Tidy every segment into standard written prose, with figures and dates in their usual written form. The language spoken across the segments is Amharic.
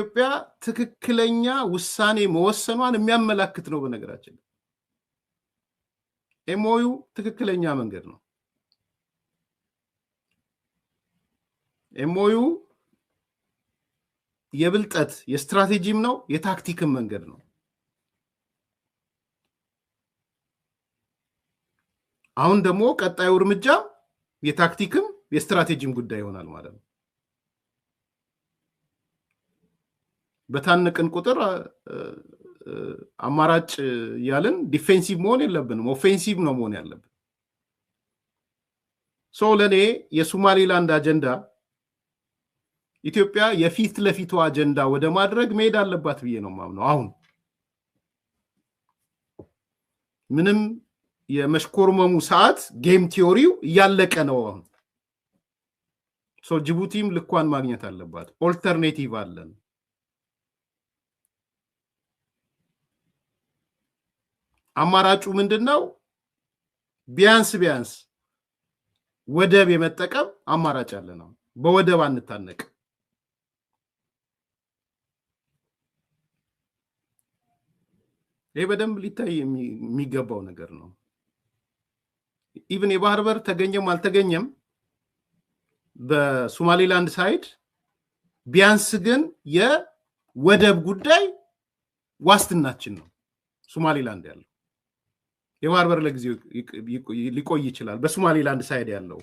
ኢትዮጵያ ትክክለኛ ውሳኔ መወሰኗን የሚያመላክት ነው። በነገራችን ኤምኦዩ ትክክለኛ መንገድ ነው። ኤምኦዩ የብልጠት የስትራቴጂም ነው፣ የታክቲክም መንገድ ነው። አሁን ደግሞ ቀጣዩ እርምጃ የታክቲክም የስትራቴጂም ጉዳይ ይሆናል ማለት ነው። በታነቅን ቁጥር አማራጭ ያለን ዲፌንሲቭ መሆን የለብንም፣ ኦፌንሲቭ ነው መሆን ያለብን። ለኔ የሶማሊላንድ አጀንዳ ኢትዮጵያ የፊት ለፊቱ አጀንዳ ወደ ማድረግ መሄድ አለባት ብዬ ነው ማምነው። አሁን ምንም የመሽኮርመሙ ሰዓት ጌም ቲዮሪው እያለቀ ነው። አሁን ጅቡቲም ልኳን ማግኘት አለባት። ኦልተርኔቲቭ አለን። አማራጩ ምንድነው? ቢያንስ ወደብ የመጠቀም አማራጭ አለ ነው። በወደብ አንታነቅ። ይሄ በደንብ ሊታይ የሚገባው ነገር ነው። ኢቭን የባህር በር ተገኘም አልተገኘም በሶማሊላንድ ሳይድ ቢያንስ ግን የወደብ ጉዳይ ዋስትናችን ነው። ሶማሊላንድ ያለው የባህር በር ለጊዜው ሊቆይ ይችላል። በሶማሊላንድ ሳይድ ያለው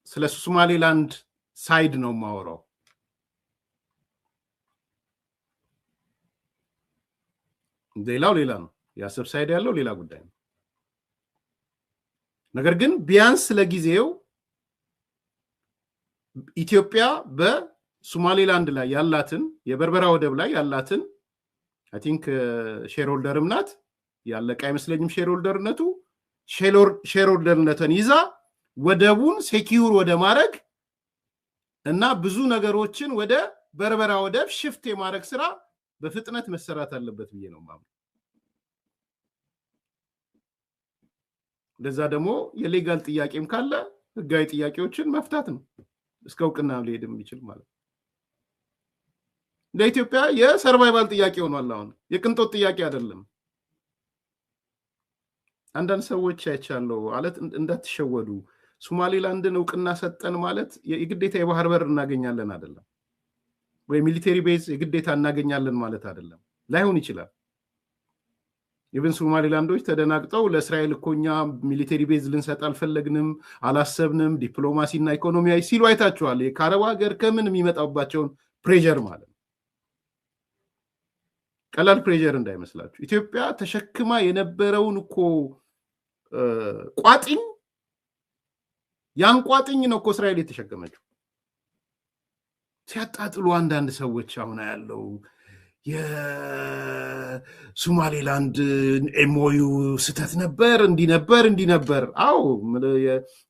ስለ ሶማሊላንድ ሳይድ ነው ማወራው። ሌላው ሌላ ነው። የአሰብ ሳይድ ያለው ሌላ ጉዳይ ነው። ነገር ግን ቢያንስ ለጊዜው ኢትዮጵያ በሶማሊላንድ ላይ ያላትን የበርበራ ወደብ ላይ ያላትን አይ ቲንክ ሼር ሆልደርም ናት፣ ያለቀ አይመስለኝም ሼር ሆልደርነቱ። ሼር ሆልደርነትን ይዛ ወደቡን ሴኪዩር ወደ ማድረግ እና ብዙ ነገሮችን ወደ በርበራ ወደብ ሽፍት የማድረግ ስራ በፍጥነት መሰራት አለበት ብዬ ነው ማምነው። ለዛ ደግሞ የሌጋል ጥያቄም ካለ ህጋዊ ጥያቄዎችን መፍታት ነው። እስከ እውቅና ሊሄድም ይችላል ማለት ነው። ለኢትዮጵያ የሰርቫይቫል ጥያቄ ሆኗል። አሁን የቅንጦት ጥያቄ አይደለም። አንዳንድ ሰዎች አይቻለው ማለት እንዳትሸወዱ፣ ሶማሊላንድን እውቅና ሰጠን ማለት የግዴታ የባህር በር እናገኛለን አይደለም፣ ወይ ሚሊተሪ ቤዝ የግዴታ እናገኛለን ማለት አይደለም። ላይሆን ይችላል። ኢቭን ሶማሊላንዶች ተደናግጠው ለእስራኤል እኮኛ ሚሊተሪ ቤዝ ልንሰጥ አልፈለግንም፣ አላሰብንም፣ ዲፕሎማሲና ኢኮኖሚያዊ ሲሉ አይታችኋል። ከአረብ ሀገር ከምን የሚመጣባቸውን ፕሬዠር ማለት ነው። ቀላል ፕሬዠር እንዳይመስላችሁ። ኢትዮጵያ ተሸክማ የነበረውን እኮ ቋጥኝ ያን ቋጥኝ ነው እኮ እስራኤል የተሸከመችው። ሲያጣጥሉ አንዳንድ ሰዎች አሁን ያለው የሶማሊላንድ ኤምኦዩ ስተት ነበር፣ እንዲህ ነበር። አዎ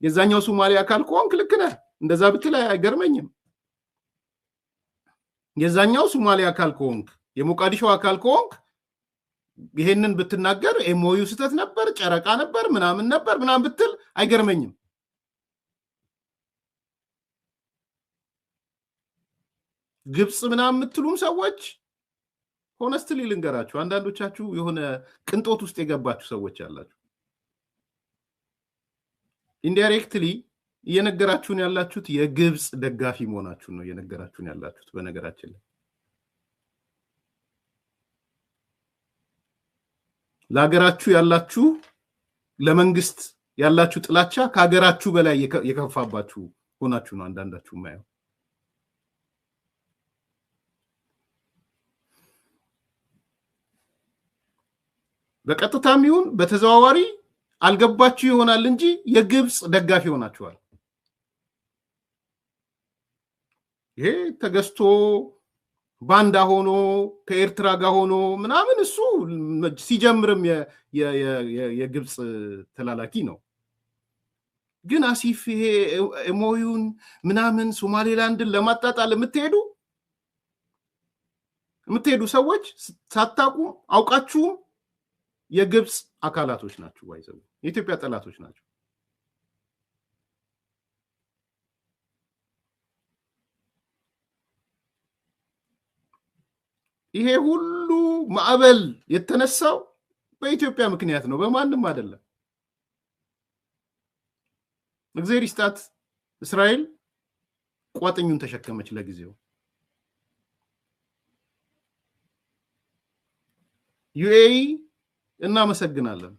የዛኛው ሶማሊ አካል ከሆንክ ልክ ነህ። እንደዛ ብትል አይገርመኝም። የዛኛው ሶማሊ አካል ከሆንክ የሞቃዲሾ አካል ከሆንክ ይሄንን ብትናገር ኤምኦዩ ስተት ነበር፣ ጨረቃ ነበር፣ ምናምን ብትል አይገርመኝም። ግብጽ ምናምን የምትሉም ሰዎች ሆነስትሊ ልንገራችሁ፣ አንዳንዶቻችሁ የሆነ ቅንጦት ውስጥ የገባችሁ ሰዎች አላችሁ። ኢንዳይሬክትሊ እየነገራችሁን ያላችሁት የግብጽ ደጋፊ መሆናችሁን ነው እየነገራችሁን ያላችሁት። በነገራችን ላይ ለሀገራችሁ ያላችሁ ለመንግስት ያላችሁ ጥላቻ ከሀገራችሁ በላይ የከፋባችሁ ሆናችሁ ነው አንዳንዳችሁ ማየው። በቀጥታም ይሁን በተዘዋዋሪ አልገባችሁ ይሆናል እንጂ የግብጽ ደጋፊ ሆናችኋል። ይሄ ተገዝቶ ባንዳ ሆኖ ከኤርትራ ጋር ሆኖ ምናምን እሱ ሲጀምርም የግብጽ ተላላኪ ነው። ግን አሲፍ ይሄ ኤምኦዩን ምናምን ሶማሊላንድን ለማጣጣል የምትሄዱ ሰዎች ሳታውቁ አውቃችሁ የግብጽ አካላቶች ናቸው፣ ወይዘው የኢትዮጵያ ጠላቶች ናቸው። ይሄ ሁሉ ማዕበል የተነሳው በኢትዮጵያ ምክንያት ነው፣ በማንም አይደለም። እግዚአብሔር ይስጣት እስራኤል ቋጥኙን ተሸከመች ለጊዜው። ዩኤኢ እናመሰግናለን።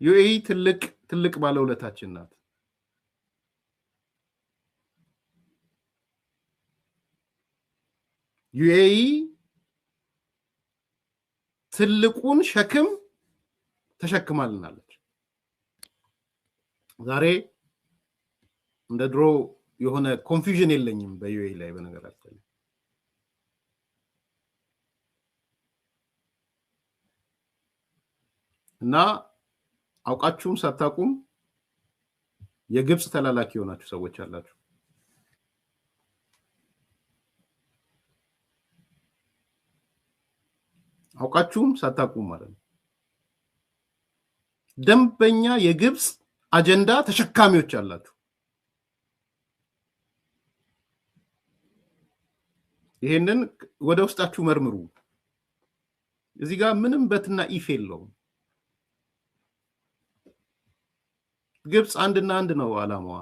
ዩኤኢ ትልቅ ባለውለታችን ናት። ዩኤኢ ትልቁን ሸክም ተሸክማልናለች። ዛሬ እንደ ድሮ የሆነ ኮንፊውዥን የለኝም በዩኤኢ ላይ በነገራችን ላይ። እና አውቃችሁም ሳታውቁም የግብጽ ተላላኪ የሆናችሁ ሰዎች አላችሁ። አውቃችሁም ሳታውቁም ማለት ነው። ደንበኛ የግብጽ አጀንዳ ተሸካሚዎች አላችሁ። ይሄንን ወደ ውስጣችሁ መርምሩ። እዚህ ጋር ምንም በትና ኢፍ የለውም። ግብጽ አንድና አንድ ነው ዓላማዋ።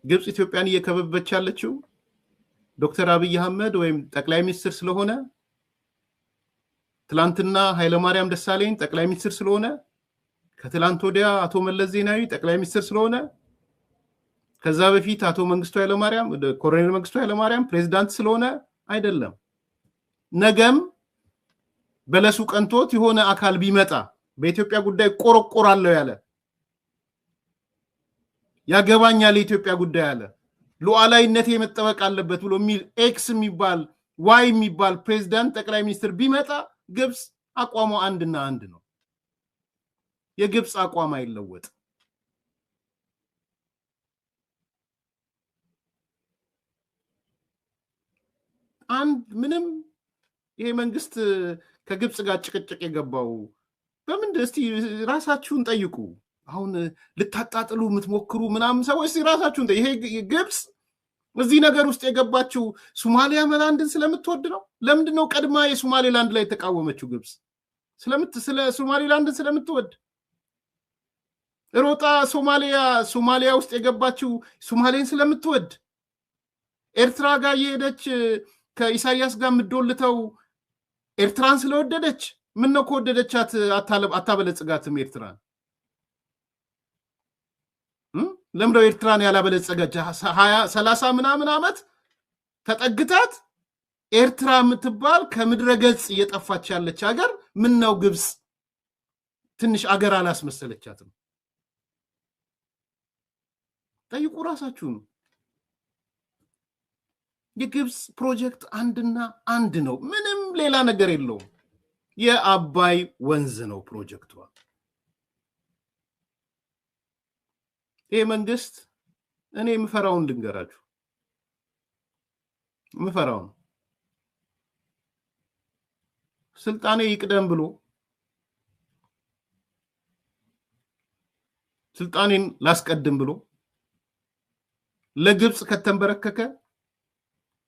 ግብጽ ኢትዮጵያን እየከበበች ያለችው ዶክተር አብይ አህመድ ወይም ጠቅላይ ሚኒስትር ስለሆነ፣ ትላንትና ኃይለማርያም ደሳለኝ ጠቅላይ ሚኒስትር ስለሆነ፣ ከትላንት ወዲያ አቶ መለስ ዜናዊ ጠቅላይ ሚኒስትር ስለሆነ፣ ከዛ በፊት አቶ መንግስቱ ኃይለማርያም ኮሎኔል መንግስቱ ኃይለማርያም ፕሬዝዳንት ስለሆነ አይደለም። ነገም በለሱ ቀንቶት የሆነ አካል ቢመጣ በኢትዮጵያ ጉዳይ ቆረቆራለሁ ያለ፣ ያገባኛል የኢትዮጵያ ጉዳይ ያለ፣ ሉዓላዊነቴ መጠበቅ አለበት ብሎ የሚል ኤክስ የሚባል ዋይ የሚባል ፕሬዝዳንት ጠቅላይ ሚኒስትር ቢመጣ ግብጽ አቋሟ አንድና አንድ ነው። የግብጽ አቋም አይለወጥ። አንድ ምንም ይሄ መንግስት ከግብጽ ጋር ጭቅጭቅ የገባው በምንድን እስቲ ራሳችሁን ጠይቁ። አሁን ልታጣጥሉ የምትሞክሩ ምናምን ሰዎች ራሳችሁን ጠይቁ። ይሄ ግብጽ እዚህ ነገር ውስጥ የገባችው ሶማሊያ መላንድን ስለምትወድ ነው። ለምንድን ነው ቀድማ የሶማሌላንድ ላይ የተቃወመችው? ግብጽ ስለ ሶማሌላንድን ስለምትወድ ሮጣ ሶማሊያ ውስጥ የገባችው ሶማሌን ስለምትወድ፣ ኤርትራ ጋር የሄደች ከኢሳያስ ጋር የምትዶልተው ኤርትራን ስለወደደች። ምን ነው ከወደደቻት አታበለጽጋትም ኤርትራን? ለምንድነው ኤርትራን ያላበለጸገች? 30 ምናምን ዓመት ተጠግታት ኤርትራ የምትባል ከምድረ ገጽ እየጠፋች ያለች ሀገር ምን ነው ግብጽ ትንሽ አገር አላስመሰለቻትም? ጠይቁ ራሳችሁን። የግብጽ ፕሮጀክት አንድና አንድ ነው። ምንም ሌላ ነገር የለውም። የአባይ ወንዝ ነው ፕሮጀክቷ። ይሄ መንግስት እኔ የምፈራውን ልንገራችሁ። የምፈራውን ስልጣኔ ይቅደም ብሎ ስልጣኔን ላስቀድም ብሎ ለግብጽ ከተንበረከከ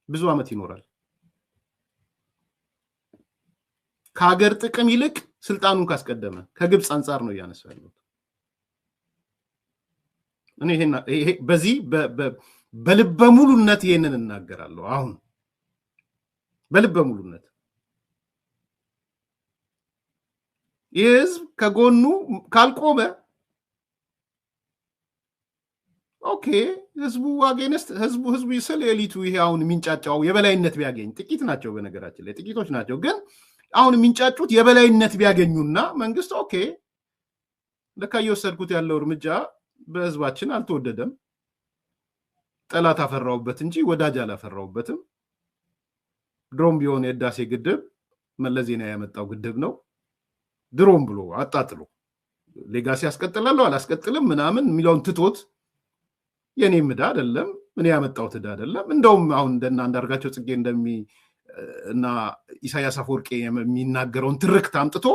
ብዙ ዓመት ይኖራል። ከሀገር ጥቅም ይልቅ ስልጣኑን ካስቀደመ ከግብጽ አንጻር ነው እያነሳው ያለው። እኔ ይሄ በዚህ በልበ ሙሉነት ይሄንን እናገራለሁ። አሁን በልበ ሙሉነት ይህ ህዝብ ከጎኑ ካልቆመ ኦኬ፣ ህዝቡ አገነስት ህዝቡ ይስል ኤሊቱ ይሄ አሁን የሚንጫጫው የበላይነት ቢያገኝ ጥቂት ናቸው፣ በነገራችን ላይ ጥቂቶች ናቸው። ግን አሁን የሚንጫጩት የበላይነት ቢያገኙና መንግስት ኦኬ ለካ እየወሰድኩት ያለው እርምጃ በህዝባችን አልተወደደም፣ ጠላት አፈራውበት እንጂ ወዳጅ አላፈራውበትም፣ ድሮም ቢሆን የህዳሴ ግድብ መለስ ዜናዊ ያመጣው ግድብ ነው፣ ድሮም ብሎ አጣጥሎ ሌጋሲ ያስቀጥላለሁ አላስቀጥልም ምናምን የሚለውን ትቶት የኔ ምዳ አይደለም እኔ ያመጣሁት ዕዳ አይደለም። እንደውም አሁን እንደና አንዳርጋቸው ጽጌ እና ኢሳያስ አፈወርቂ የሚናገረውን ትርክት አምጥቶ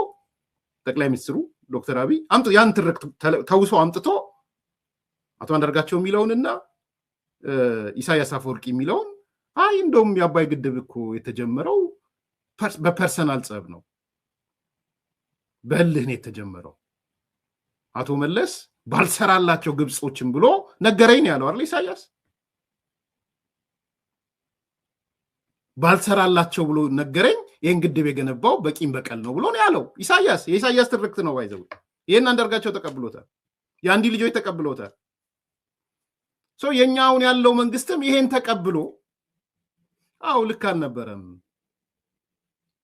ጠቅላይ ሚኒስትሩ ዶክተር አብይ ያን ትርክት ተውሶ አምጥቶ አቶ አንዳርጋቸው የሚለውንና ኢሳያስ አፈወርቂ የሚለው አይ እንደውም የአባይ ግድብ እኮ የተጀመረው በፐርሰናል ጸብ ነው፣ በእልህ ነው የተጀመረው። አቶ መለስ ባልሰራላቸው ግብጾችን ብሎ ነገረኝ ያለው አይደል ኢሳያስ? ባልሰራላቸው ብሎ ነገረኝ፣ ይህን ግድብ የገነባው በቂም በቀል ነው ብሎ ነው ያለው ኢሳያስ። የኢሳያስ ትርክት ነው ባይዘው። ይህን አንዳርጋቸው ተቀብሎታል፣ የአንዲ ልጆች ተቀብሎታል። የኛ አሁን ያለው መንግስትም ይሄን ተቀብሎ አው ልክ አልነበረም።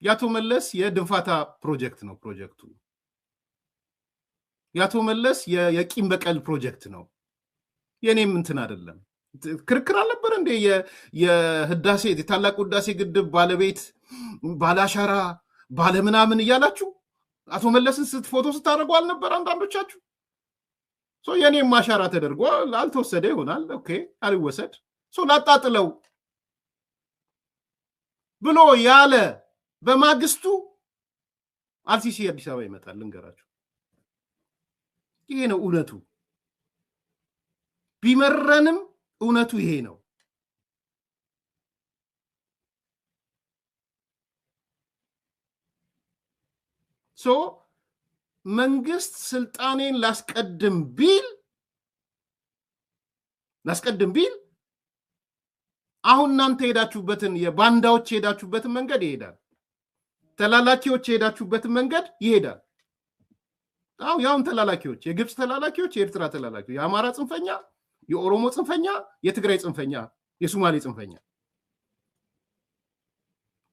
የአቶ መለስ የድንፋታ ፕሮጀክት ነው ፕሮጀክቱ። የአቶ መለስ የቂም በቀል ፕሮጀክት ነው፣ የኔም እንትን አይደለም። ክርክር አልነበረ እንዴ? የህዳሴ የታላቁ ህዳሴ ግድብ ባለቤት ባላሻራ ባለምናምን እያላችሁ አቶ መለስን ፎቶ ስታደርጉ አልነበር አንዳንዶቻችሁ? የኔም ማሻራ ተደርጎ አልተወሰደ ይሆናል። ኦኬ አልወሰድ ላጣጥለው ብሎ ያለ በማግስቱ አልሲሲ አዲስ አበባ ይመጣል። ልንገራችሁ፣ ይሄ ነው እውነቱ። ቢመረንም እውነቱ ይሄ ነው። መንግስት ስልጣኔን ላስቀድም ቢል አሁን እናንተ ሄዳችሁበትን የባንዳዎች ሄዳችሁበትን መንገድ ይሄዳል። ተላላኪዎች ሄዳችሁበትን መንገድ ይሄዳል። ያውን ተላላኪዎች፣ የግብፅ ተላላኪዎች፣ የኤርትራ ተላላኪዎች፣ የአማራ ጽንፈኛ፣ የኦሮሞ ጽንፈኛ፣ የትግራይ ጽንፈኛ፣ የሶማሌ ጽንፈኛ፣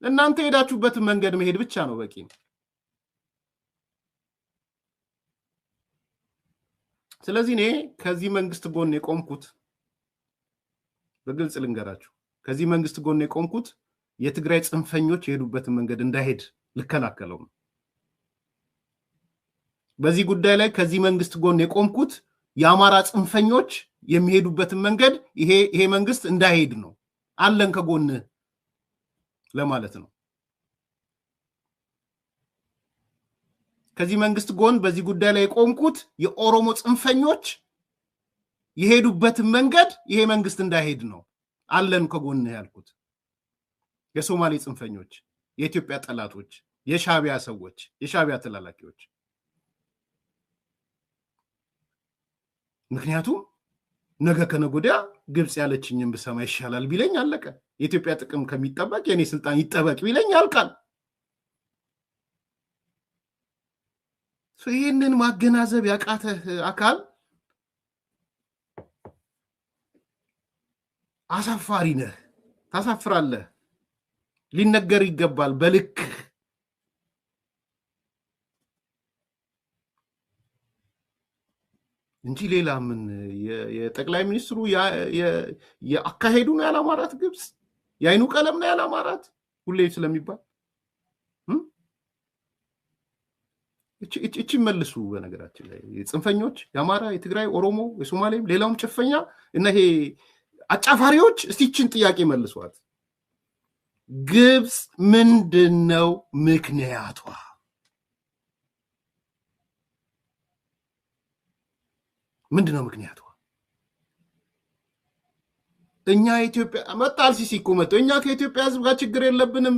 እናንተ ሄዳችሁበትን መንገድ መሄድ ብቻ ነው በቂ ነው። ስለዚህ እኔ ከዚህ መንግስት ጎን የቆምኩት በግልጽ ልንገራችሁ፣ ከዚህ መንግስት ጎን የቆምኩት የትግራይ ጽንፈኞች የሄዱበትን መንገድ እንዳይሄድ ልከላከለው ነው። በዚህ ጉዳይ ላይ ከዚህ መንግስት ጎን የቆምኩት የአማራ ጽንፈኞች የሚሄዱበትን መንገድ ይሄ መንግስት እንዳይሄድ ነው። አለን ከጎን ለማለት ነው። ከዚህ መንግስት ጎን በዚህ ጉዳይ ላይ የቆምኩት የኦሮሞ ጽንፈኞች የሄዱበትን መንገድ ይሄ መንግስት እንዳይሄድ ነው። አለን ከጎን ያልኩት የሶማሌ ጽንፈኞች፣ የኢትዮጵያ ጠላቶች፣ የሻቢያ ሰዎች፣ የሻቢያ ተላላኪዎች። ምክንያቱም ነገ ከነገ ወዲያ ግብፅ ያለችኝን ብሰማ ይሻላል ቢለኝ አለቀ። የኢትዮጵያ ጥቅም ከሚጠበቅ የኔ ስልጣን ይጠበቅ ቢለኝ ያልቃል። ይህንን ማገናዘብ ያቃተህ አካል አሳፋሪ ነህ፣ ታሳፍራለህ። ሊነገር ይገባል በልክ። እንጂ ሌላ ምን የጠቅላይ ሚኒስትሩ የአካሄዱ ነው ያላማራት፣ ግብፅ የአይኑ ቀለም ነው ያላማራት ሁሌ ስለሚባል እቺ መልሱ። በነገራችን ላይ ጽንፈኞች የአማራ፣ የትግራይ፣ ኦሮሞ፣ የሶማሌም ሌላውም ጭፈኛ እና ይሄ አጫፋሪዎች እስቲ እቺን ጥያቄ መልሷት። ግብፅ ምንድነው ምክንያቷ? ምንድነው ምክንያቷ? እኛ ኢትዮጵያ መጣል ሲሲ እኮ መጣ። እኛ ከኢትዮጵያ ህዝብ ጋር ችግር የለብንም፣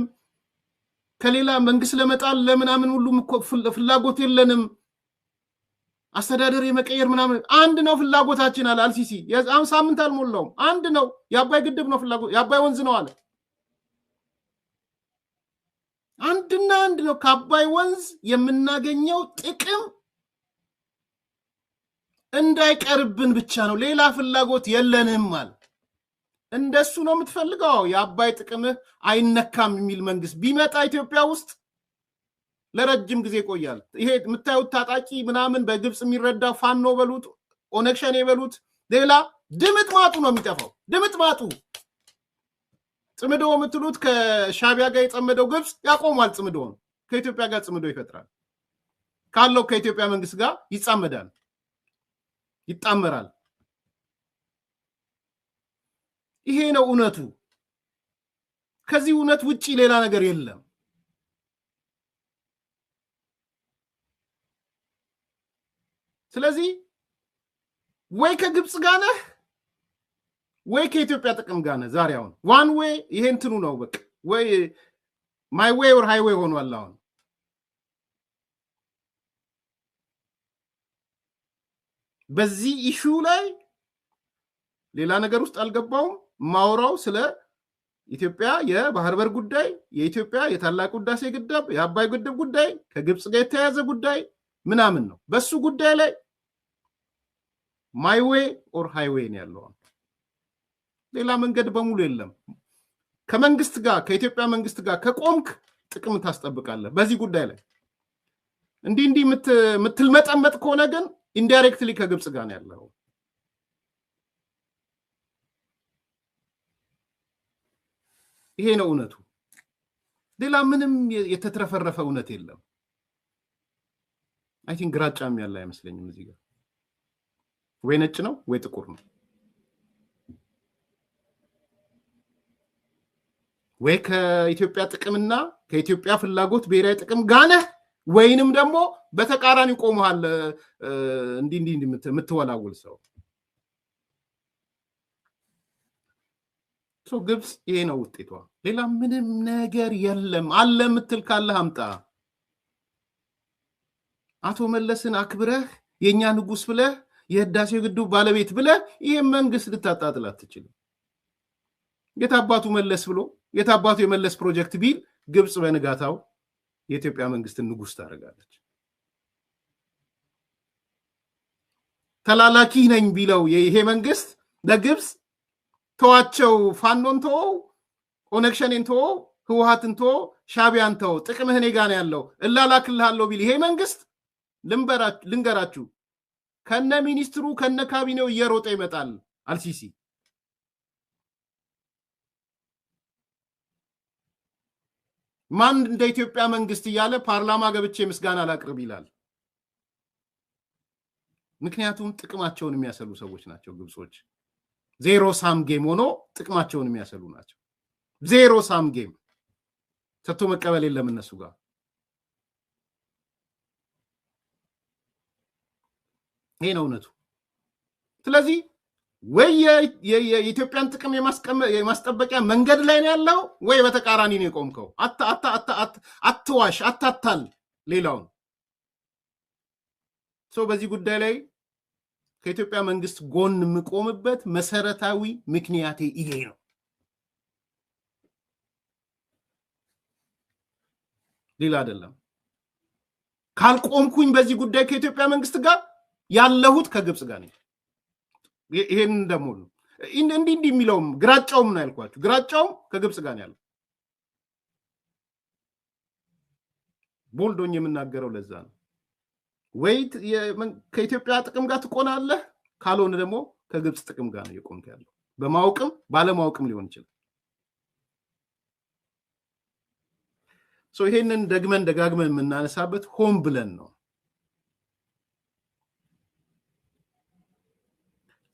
ከሌላ መንግስት ለመጣል ለምናምን ሁሉም እኮ ፍላጎት የለንም፣ አስተዳደር የመቀየር ምናምን አንድ ነው ፍላጎታችን አለ አልሲሲ። አሁን ሳምንት አልሞላውም። አንድ ነው፣ የአባይ ግድብ ነው ፍላጎት፣ የአባይ ወንዝ ነው አለ። አንድና አንድ ነው። ከአባይ ወንዝ የምናገኘው ጥቅም እንዳይቀርብን ብቻ ነው፣ ሌላ ፍላጎት የለንም ማለት። እንደሱ ነው የምትፈልገው? የአባይ ጥቅምህ አይነካም የሚል መንግስት ቢመጣ ኢትዮጵያ ውስጥ ለረጅም ጊዜ ይቆያል። ይሄ የምታዩት ታጣቂ ምናምን በግብፅ የሚረዳ ፋኖ በሉት ኦነግ ሸኔ በሉት ሌላ ድምጥ ማጡ ነው የሚጠፋው። ድምጥ ማጡ ጽምዶ የምትሉት ከሻቢያ ጋር የጸመደው ግብፅ ያቆማል። ጽምዶውን ከኢትዮጵያ ጋር ጽምዶ ይፈጥራል። ካለው ከኢትዮጵያ መንግስት ጋር ይጻመዳል፣ ይጣመራል። ይሄ ነው እውነቱ። ከዚህ እውነት ውጪ ሌላ ነገር የለም። ስለዚህ ወይ ከግብፅ ጋር ነህ ወይ ከኢትዮጵያ ጥቅም ጋር ነህ ዛሬ አሁን ዋን ዌይ ይሄ እንትኑ ነው በቃ ወይ ማይ ዌይ ኦር ሃይዌይ ሆኗል አሁን በዚህ ኢሹ ላይ ሌላ ነገር ውስጥ አልገባውም ማውራው ስለ ኢትዮጵያ የባህር በር ጉዳይ የኢትዮጵያ የታላቁ ህዳሴ ግድብ የአባይ ግድብ ጉዳይ ከግብጽ ጋር የተያያዘ ጉዳይ ምናምን ነው በሱ ጉዳይ ላይ ማይ ዌይ ኦር ሃይዌይ ነው ያለው ሌላ መንገድ በሙሉ የለም ከመንግስት ጋር ከኢትዮጵያ መንግስት ጋር ከቆምክ ጥቅም ታስጠብቃለህ በዚህ ጉዳይ ላይ እንዲህ ምትልመጠመጥ ከሆነ ግን ኢንዳይሬክትሊ ከግብጽ ጋር ነው ያለው ይሄ ነው እውነቱ ሌላ ምንም የተትረፈረፈ እውነት የለም አይ ቲንክ ግራጫም ያለ አይመስለኝም እዚህ ጋር ወይ ነጭ ነው ወይ ጥቁር ነው ወይ ከኢትዮጵያ ጥቅምና ከኢትዮጵያ ፍላጎት ብሔራዊ ጥቅም ጋር ወይንም ደግሞ በተቃራኒ ቆመሃል እንዲህ የምትወላውል ሰው ግብጽ ይሄ ነው ውጤቷ ሌላ ምንም ነገር የለም አለ ምትል ካለ አምጣ አቶ መለስን አክብረህ የኛ ንጉስ ብለህ የህዳሴው ግድብ ባለቤት ብለህ ይሄ መንግስት ልታጣጥል አትችልም የታባቱ መለስ ብሎ የታባቱ የመለስ ፕሮጀክት ቢል ግብጽ በንጋታው የኢትዮጵያ መንግስትን ንጉስ ታረጋለች ተላላኪ ነኝ ቢለው ይሄ መንግስት ለግብጽ ተዋቸው ፋኖን ተው ኦነክሽንን ተው ህወሓትን ተው ሻቢያን ተው ጥቅምህ እኔ ጋር ነው ያለው እላላክልሃለሁ ቢል ይሄ መንግስት ልንገራችሁ ከነ ሚኒስትሩ ከነ ካቢኔው እየሮጠ ይመጣል አልሲሲ ማን እንደ ኢትዮጵያ መንግስት ያለ ፓርላማ ገብቼ ምስጋና ላቅርብ ይላል ምክንያቱም ጥቅማቸውን የሚያሰሉ ሰዎች ናቸው ግብጾች ዜሮ ሳም ጌም ሆኖ ጥቅማቸውን የሚያሰሉ ናቸው ዜሮ ሳም ጌም ሰጥቶ መቀበል የለም እነሱ ጋር ይሄ ነው እውነቱ ስለዚህ ወይ የኢትዮጵያን ጥቅም የማስጠበቂያ መንገድ ላይ ነው ያለው ወይ በተቃራኒ ነው የቆምከው አትዋሽ አታታል ሌላውን በዚህ ጉዳይ ላይ ከኢትዮጵያ መንግስት ጎን የምቆምበት መሰረታዊ ምክንያቴ ይሄ ነው ሌላ አይደለም ካልቆምኩኝ በዚህ ጉዳይ ከኢትዮጵያ መንግስት ጋር ያለሁት ከግብጽ ጋር ነው ይሄን ደሞ እንዲህ የሚለውም ግራጫውም ነው ያልኳችሁ ግራጫውም ከግብጽ ጋር ነው ያለው ቦልዶኝ የምናገረው ለዛ ነው ወይ ከኢትዮጵያ ጥቅም ጋር ትቆናለህ ካልሆነ ደግሞ ከግብጽ ጥቅም ጋር ነው የቆምክ ያለው በማውቅም ባለማውቅም ሊሆን ይችላል ይሄንን ደጋግመን የምናነሳበት ሆም ብለን ነው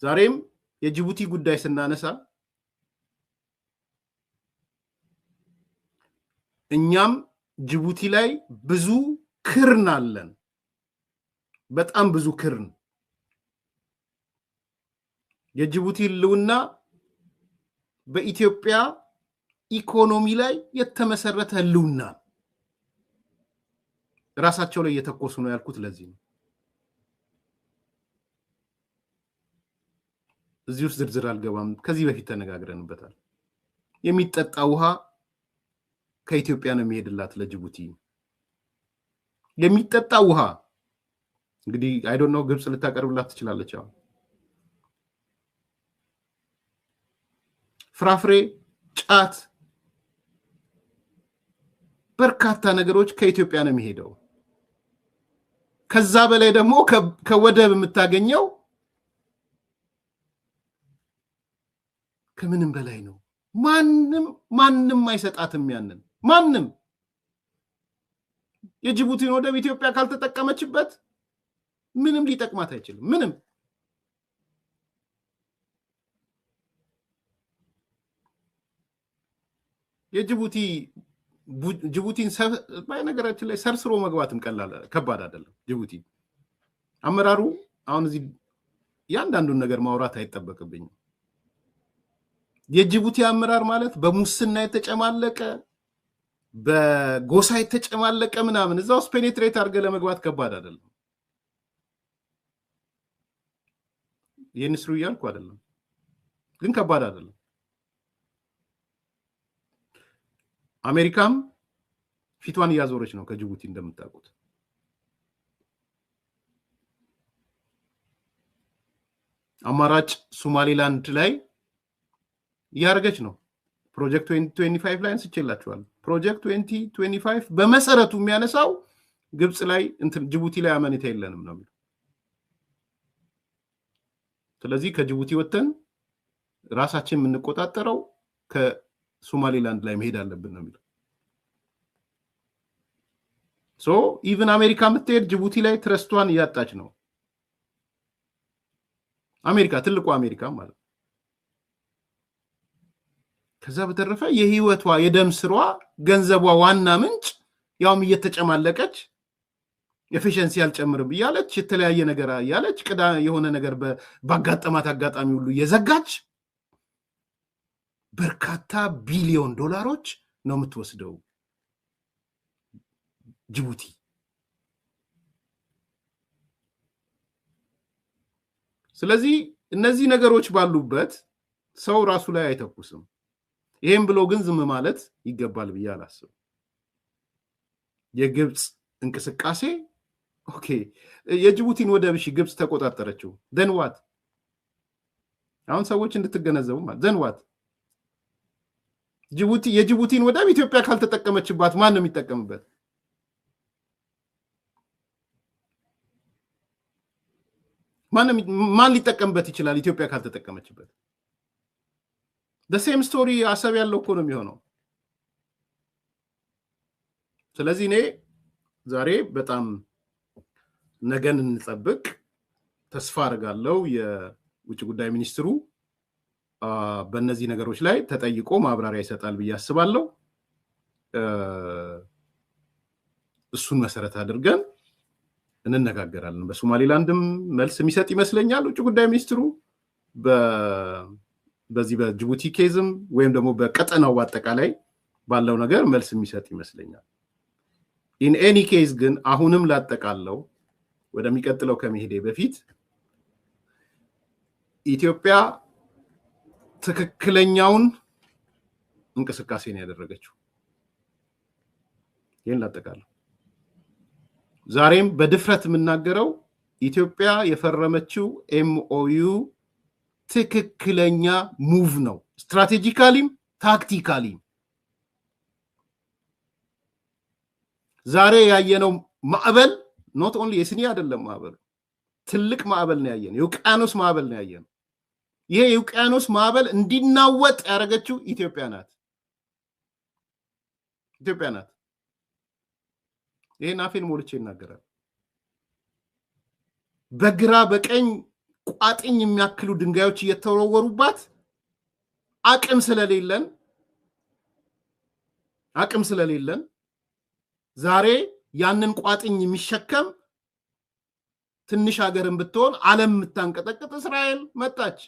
ዛሬም የጅቡቲ ጉዳይ ስናነሳ እኛም ጅቡቲ ላይ ብዙ ክርን አለን በጣም ብዙ ክርን የጅቡቲ ህልውና በኢትዮጵያ ኢኮኖሚ ላይ የተመሰረተ ህልውና ራሳቸው ላይ የተኮሱ ነው ያልኩት ለዚህ ነው እዚህ ውስጥ ዝርዝር አልገባም ከዚህ በፊት ተነጋግረንበታል የሚጠጣ ውሃ ከኢትዮጵያ ነው የሚሄድላት ለጅቡቲ የሚጠጣ ውሃ እንግዲህ አይ ዶንት ኖ ግብጽ ልታቀርብላት ትችላለች አሁን ፍራፍሬ ጫት በርካታ ነገሮች ከኢትዮጵያ ነው የሚሄደው ከዛ በላይ ደግሞ ከወደብ የምታገኘው ከምንም በላይ ነው ማንንም አይሰጣትም ያንን ማንንም የጅቡቲን ወደብ ኢትዮጵያ ካልተጠቀመችበት ምንም ሊጠቅማት አይችልም ምንም የጅቡቲን ባይነገራችን ላይ ሰርስሮ መግባትም ቀላል ከባድ አይደለም ጅቡቲ አመራሩ አሁን እዚህ ያንዳንዱን ነገር ማውራት አይተበከብኝም የጅቡቲ አመራር ማለት በሙስና የተጨማለቀ በጎሳ የተጨማለቀ ምናምን እዛው ፔኔትሬት አድርገህ ለመግባት ከባድ አይደለም። የንስሩ እያልኩ አይደለም፣ ግን ከባድ አይደለም። አሜሪካም ፊቷን እያዞረች ነው ከጅቡቲ እንደምታውቁት። አማራጭ ሶማሊላንድ ላይ እያደረገች ነው። ፕሮጀክት 2025 ላይ አንስቼላችኋል። ፕሮጀክት 2025 በመሰረቱ የሚያነሳው ግብጽ ላይ ጅቡቲ ላይ አመኔታ የለንም ነው የሚለው። ስለዚህ ከጅቡቲ ወጥተን ራሳችን የምንቆጣጠረው ከሶማሊላንድ ላይ መሄድ አለብን ነው የሚለው። ሶ ኢቭን አሜሪካ የምትሄድ ጅቡቲ ላይ ትረስቷን እያጣች ነው። አሜሪካ ትልቁ አሜሪካ ማለት። ከዛ በተረፈ የህይወቷ የደም ስሯ ገንዘቧ ዋና ምንጭ ያውም እየተጨማለቀች ኤፊሽንሲ አልጨምርም እያለች የተለያየ ነገር እያለች ቅዳ የሆነ ነገር ባጋጠማት አጋጣሚ ሁሉ እየዘጋች በርካታ ቢሊዮን ዶላሮች ነው የምትወስደው ጅቡቲ። ስለዚህ እነዚህ ነገሮች ባሉበት ሰው ራሱ ላይ አይተኩስም። ይሄን ብሎ ግን ዝም ማለት ይገባል ብዬ አላስብም። የግብጽ እንቅስቃሴ ኦኬ፣ የጅቡቲን ወደብ እሺ ግብጽ ተቆጣጠረችው። ደንዋት አሁን ሰዎች እንድትገነዘቡ ማለት ደንዋት የጅቡቲን ወደብ ኢትዮጵያ ካልተጠቀመችባት ማን ነው የሚጠቀምበት? ማን ሊጠቀምበት ይችላል? ኢትዮጵያ ካልተጠቀመችበት ሴም ስቶሪ አሰብ ያለው እኮ ነው የሚሆነው። ስለዚህ እኔ ዛሬ በጣም ነገን እንጠብቅ፣ ተስፋ አደርጋለሁ የውጭ ጉዳይ ሚኒስትሩ በእነዚህ ነገሮች ላይ ተጠይቆ ማብራሪያ ይሰጣል ብዬ አስባለሁ። እሱን መሰረት አድርገን እንነጋገራለን። በሶማሊላንድም መልስ የሚሰጥ ይመስለኛል ውጭ ጉዳይ ሚኒስትሩ፣ በዚህ በጅቡቲ ኬዝም ወይም ደግሞ በቀጠናው በአጠቃላይ ባለው ነገር መልስ የሚሰጥ ይመስለኛል። ኢን ኤኒ ኬዝ ግን አሁንም ላጠቃለው ወደሚቀጥለው ከመሄዴ በፊት ኢትዮጵያ ትክክለኛውን እንቅስቃሴ ነው ያደረገችው። ይሄን ላጠቃለው። ዛሬም በድፍረት የምናገረው ኢትዮጵያ የፈረመችው ኤምኦዩ ትክክለኛ ሙቭ ነው፣ ስትራቴጂካሊም ታክቲካሊም። ዛሬ ያየነው ማዕበል ኖት ኦንሊ የስኒ አይደለም፣ ማዕበል ትልቅ ማዕበል ነው ያየነው፣ የውቅያኖስ ማዕበል ነው ያየነው። ይሄ የውቅያኖስ ማዕበል እንዲናወጥ ያደረገችው ኢትዮጵያ ናት። ኢትዮጵያ ናት። ይሄን አፌን ሞልቼ ይናገራል። በግራ በቀኝ ቋጥኝ የሚያክሉ ድንጋዮች እየተወረወሩባት አቅም ስለሌለን ዛሬ ያንን ቋጥኝ የሚሸከም ትንሽ ሀገርን ብትሆን ዓለም የምታንቀጠቅጥ እስራኤል መጣች።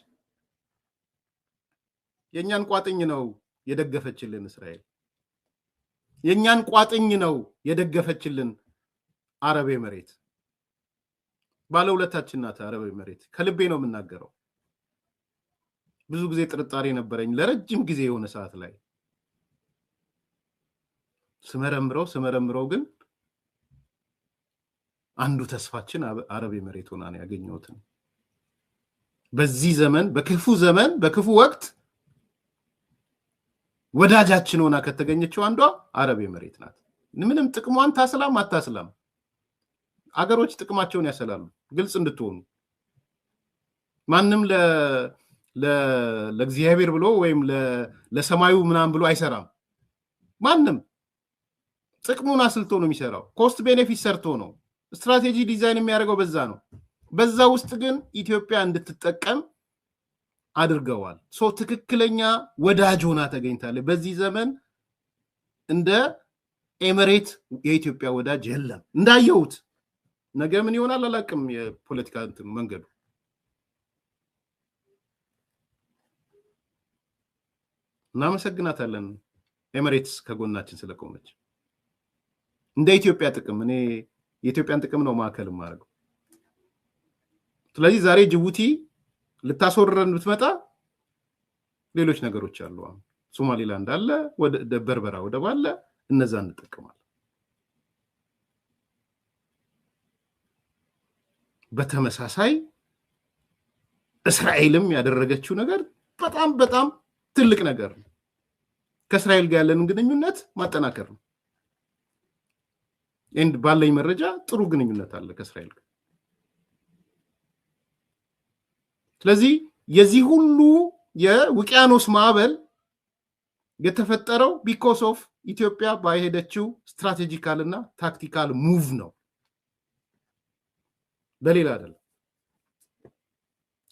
የኛን ቋጥኝ ነው የደገፈችልን እስራኤል። የኛን ቋጥኝ ነው የደገፈችልን አረብ ኤምሬት። ባለውለታችን ናት አረብ ኤምሬት። ከልቤ ነው የምናገረው። ብዙ ጊዜ ጥርጣሬ ነበረኝ ለረጅም ጊዜ የሆነ ሰዓት ላይ ስመረምረው ግን አንዱ ተስፋችን አረብ ኤምሬት ሆና ነው ያገኘሁት። በዚህ ዘመን በክፉ ወቅት ወዳጃችን ሆና ከተገኘችው አንዷ አረብ ኤምሬት ናት። ምንም ጥቅሟን ታስላም አታስላም አገሮች ጥቅማቸውን ያሰላሉ። ግልጽ እንድትሆኑ ማንም ለእግዚአብሔር ብሎ ወይም ለሰማዩ ምናምን ብሎ አይሰራም። ማንም ጥቅሙን አስልቶ ነው የሚሰራው። ኮስት ቤኔፊት ሰርቶ ነው ስትራቴጂ ዲዛይን የሚያደርገው። በዛ ነው። በዛ ውስጥ ግን ኢትዮጵያ እንድትጠቀም አድርገዋል። ትክክለኛ ወዳጅ ሆና ተገኝታለች። በዚህ ዘመን እንደ ኤምሬት የኢትዮጵያ ወዳጅ የለም። እንዳየሁት ነገ ምን ይሆናል አላውቅም። የፖለቲካ መንገዱ እናመሰግናታለን ኤሚሬትስ ከጎናችን ስለቆመች። እንደ ኢትዮጵያ ጥቅም እኔ የኢትዮጵያን ጥቅም ነው ማዕከል ማድረግ። ስለዚህ ዛሬ ጅቡቲ ልታስወርረን ብትመጣ ሌሎች ነገሮች አሉ። ሶማሊላንድ አለ፣ ወደ በርበራ ወደብ አለ፣ እነዛ እንጠቀማለን። በተመሳሳይ እስራኤልም ያደረገችው ነገር በጣም በጣም ትልቅ ነገር ነው። ከእስራኤል ጋር ያለንን ግንኙነት ማጠናከር ነው። እንድ ባለኝ መረጃ ጥሩ ግንኙነት አለ ከእስራኤል ጋር። ስለዚህ የዚህ ሁሉ የውቅያኖስ ማዕበል የተፈጠረው ቢኮዝ ኦፍ ኢትዮጵያ ባይሄደችው ስትራቴጂካል እና ታክቲካል ሙቭ ነው፣ በሌላ አይደለም።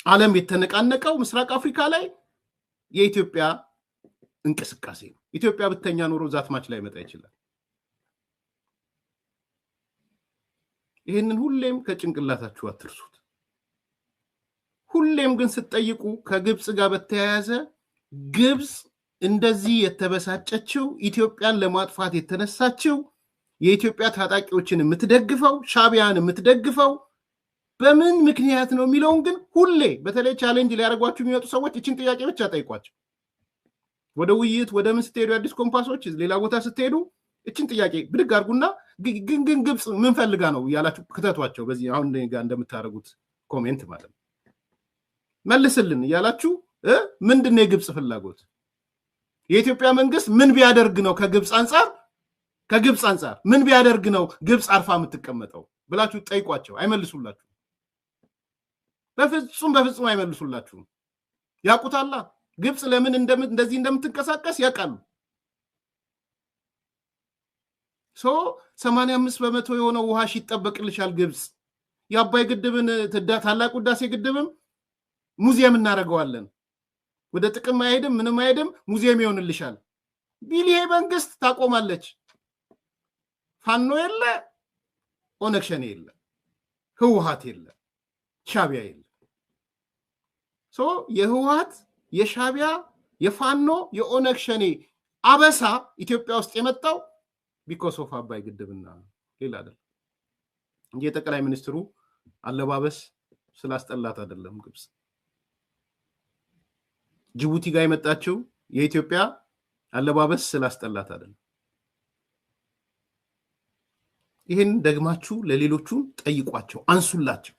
ዓለም የተነቃነቀው ምስራቅ አፍሪካ ላይ የኢትዮጵያ እንቅስቃሴ ነው። ኢትዮጵያ ብተኛ ኖሮ ዛትማች ላይ መጣ ይችላል። ይህንን ሁሌም ከጭንቅላታችሁ አትርሱት። ሁሌም ግን ስትጠይቁ ከግብጽ ጋር በተያያዘ ግብጽ እንደዚህ የተበሳጨችው ኢትዮጵያን ለማጥፋት የተነሳችው የኢትዮጵያ ታጣቂዎችን የምትደግፈው ሻቢያን የምትደግፈው በምን ምክንያት ነው የሚለውን ግን ሁሌ በተለይ ቻሌንጅ ሊያደርጓችሁ የሚመጡ ሰዎች እችን ጥያቄ ብቻ ጠይቋቸው። ወደ ውይይት ወደ ምን ስትሄዱ አዲስ ኮምፓሶች ሌላ ቦታ ስትሄዱ እችን ጥያቄ ብድግ አድርጉና ግን ግብጽ ምን ፈልጋ ነው ያላችሁ ክተቷቸው። በዚህ አሁን ጋር እንደምታደርጉት ኮሜንት ማለት ነው። መልስልን እያላችሁ ምንድነው የግብጽ ፍላጎት? የኢትዮጵያ መንግስት ምን ቢያደርግ ነው ከግብጽ አንጻር ምን ቢያደርግ ነው ግብጽ አርፋ የምትቀመጠው ብላችሁ ጠይቋቸው። አይመልሱላችሁ። በፍጹም አይመልሱላችሁም። ያቁታላ ግብጽ ለምን እንደዚህ እንደምትንቀሳቀስ ያውቃሉ። 85% የሆነው ውሃሽ ይጠበቅልሻል ግብጽ። የአባይ ግድብን ታላቁ ህዳሴ ግድብም ሙዚየም እናደርገዋለን። ወደ ጥቅም አይሄድም፣ ምንም አይሄድም፣ ሙዚየም ይሆንልሻል ቢል ይሄ መንግስት ታቆማለች። ፋኖ የለ፣ ኦነግ ሸኔ የለ፣ ህወሓት የለ፣ ሻቢያ የለ። የህወሓት የሻቢያ የፋኖ የኦነግ ሸኔ አበሳ ኢትዮጵያ ውስጥ የመጣው ቢኮዝ ኦፍ አባይ ግድብና ሌላ አይደለም። የጠቅላይ ሚኒስትሩ አለባበስ ስላስጠላት አይደለም ግብጽ። ጅቡቲ ጋር የመጣችው የኢትዮጵያ አለባበስ ስላስጠላት አይደለም። ይህን ደግማችሁ ለሌሎቹ ጠይቋቸው፣ አንሱላቸው።